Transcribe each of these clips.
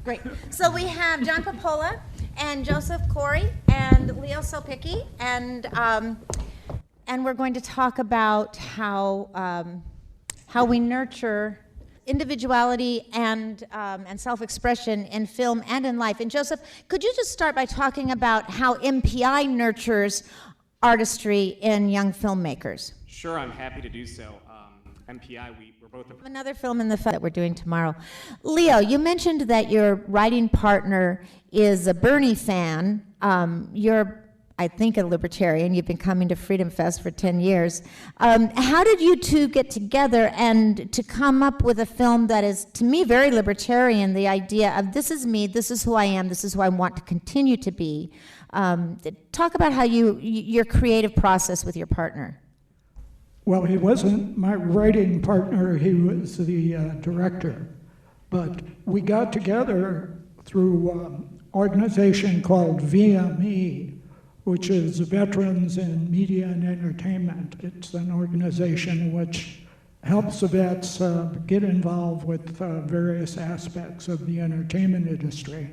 Great. So we have John Popola and Joseph Corey and Leo Sopicki, and we're going to talk about how we nurture individuality and self-expression in film and in life. And Joseph, could you just start by talking about how MPI nurtures artistry in young filmmakers? Sure, I'm happy to do so. MPI, we're both another film in the that we're doing tomorrow. Leo, you mentioned that your writing partner is a Bernie fan. You're, I think, a libertarian. You've been coming to Freedom Fest for 10 years. How did you two get together and to come up with a film that is, to me, very libertarian, the idea of this is me, this is who I am, this is who I want to continue to be. Talk about how your creative process with your partner. Well, he wasn't my writing partner, he was the director. But we got together through an organization called VME, which is Veterans in Media and Entertainment. It's an organization which helps vets get involved with various aspects of the entertainment industry.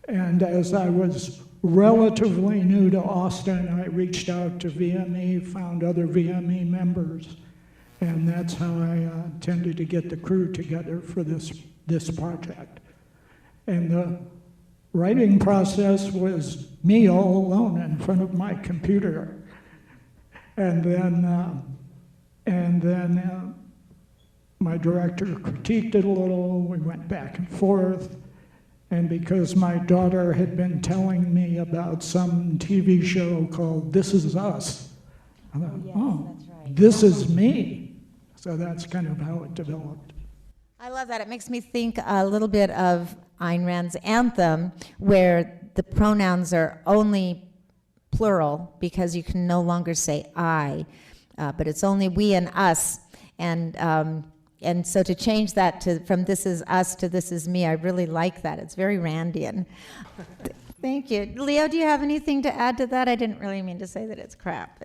And as I was relatively new to Austin, I reached out to VME, found other VME members, and that's how I tended to get the crew together for this project. And the writing process was me all alone in front of my computer. And then my director critiqued it a little, we went back and forth. And because my daughter had been telling me about some TV show called This Is Us, I thought, that's right. This is me. So that's kind of how it developed. I love that. It makes me think a little bit of Ayn Rand's Anthem, where the pronouns are only plural because you can no longer say I, but it's only we and us. And so to change that from this is us to this is me, I really like that. It's very Randian. Thank you. Leo, do you have anything to add to that? I didn't really mean to say that it's crap.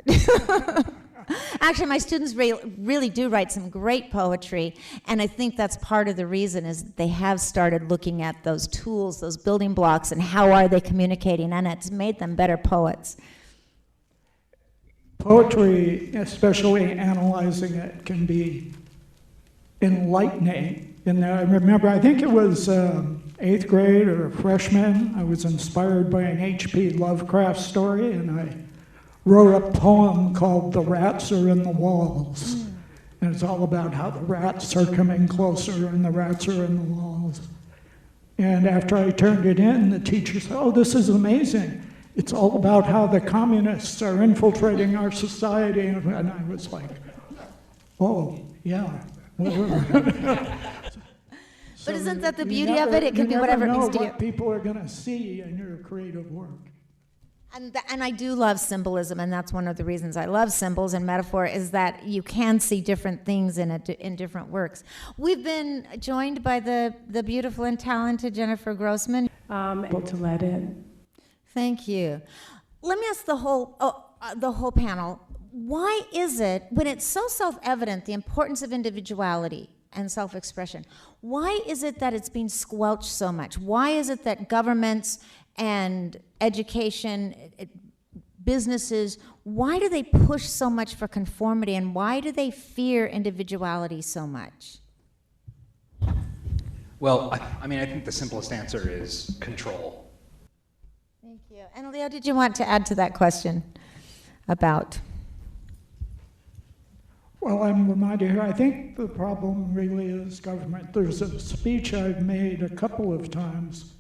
Actually, my students really do write some great poetry, and I think that's part of the reason is they have started looking at those tools, those building blocks, and how are they communicating, and it's made them better poets. Poetry, especially analyzing it, can be enlightening. And I remember, I think it was 8th grade or a freshman, I was inspired by an H.P. Lovecraft story, and I wrote a poem called The Rats Are in the Walls. And it's all about how the rats are coming closer and the rats are in the walls. And after I turned it in, the teacher said, "Oh, this is amazing. It's all about how the communists are infiltrating our society." And I was like, oh, yeah. But isn't that the beauty of it? It can be whatever it means to you. You never know what people are going to see in your creative work. And I do love symbolism, and that's one of the reasons I love symbols and metaphor, is that you can see different things in different works. We've been joined by the beautiful and talented Jennifer Grossman. To let in. Thank you. Let me ask the whole panel, why is it, when it's so self-evident, the importance of individuality and self-expression, why is it that it's being squelched so much? Why is it that governments and education, businesses, why do they push so much for conformity, and why do they fear individuality so much? Well, I mean, I think the simplest answer is control. Thank you. And Leo, did you want to add to that question about? Well, I'm reminded here, I think the problem really is government. There's a speech I've made a couple of times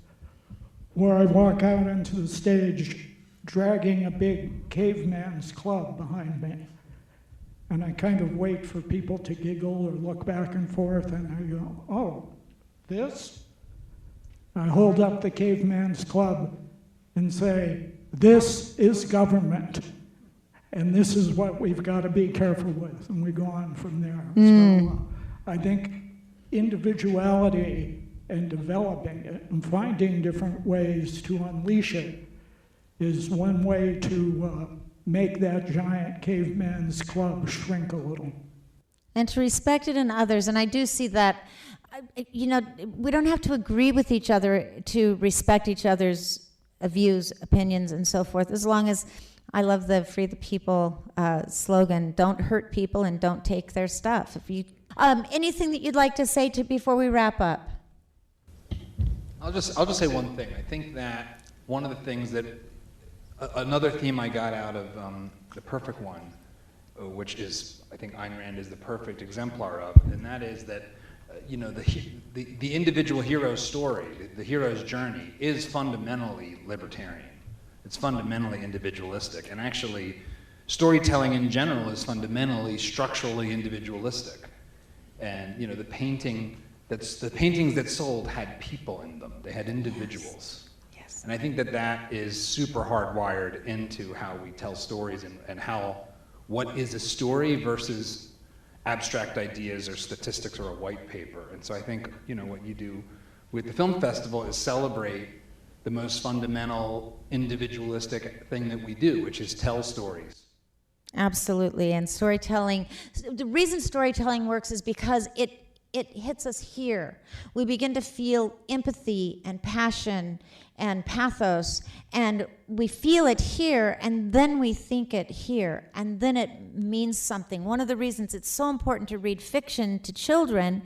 where I walk out into the stage dragging a big caveman's club behind me. And I kind of wait for people to giggle or look back and forth, and I go, oh, this? I hold up the caveman's club and say, this is government. And this is what we've got to be careful with, and we go on from there. So I think individuality and developing it and finding different ways to unleash it is one way to make that giant caveman's club shrink a little. And to respect it in others, and I do see that you know, we don't have to agree with each other to respect each other's views, opinions, and so forth, as long as I love the Free the People slogan, don't hurt people and don't take their stuff. If you, anything that you'd like to say before we wrap up? I'll just say one thing. I think that one of the things that, another theme I got out of The Perfect One, which is, I think Ayn Rand is the perfect exemplar of, and that is that, you know, the individual hero's story, the hero's journey is fundamentally libertarian. It's fundamentally individualistic, and actually, storytelling in general is fundamentally structurally individualistic. And you know, the paintings that sold had people in them; they had individuals. Yes. And I think that that is super hardwired into how we tell stories and how what is a story versus abstract ideas or statistics or a white paper. And so I think, you know, what you do with the film festival is celebrate the most fundamental individualistic thing that we do, which is tell stories. Absolutely, and storytelling, the reason storytelling works is because it hits us here. We begin to feel empathy and passion and pathos, and we feel it here, and then we think it here, and then it means something. One of the reasons it's so important to read fiction to children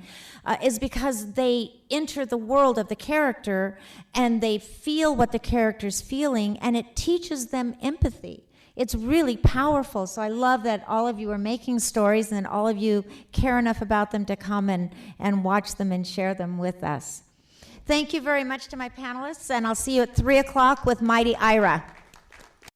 is because they enter the world of the character, and they feel what the character's feeling, and it teaches them empathy. It's really powerful, so I love that all of you are making stories and all of you care enough about them to come and watch them and share them with us. Thank you very much to my panelists, and I'll see you at 3 o'clock with Mighty Ira.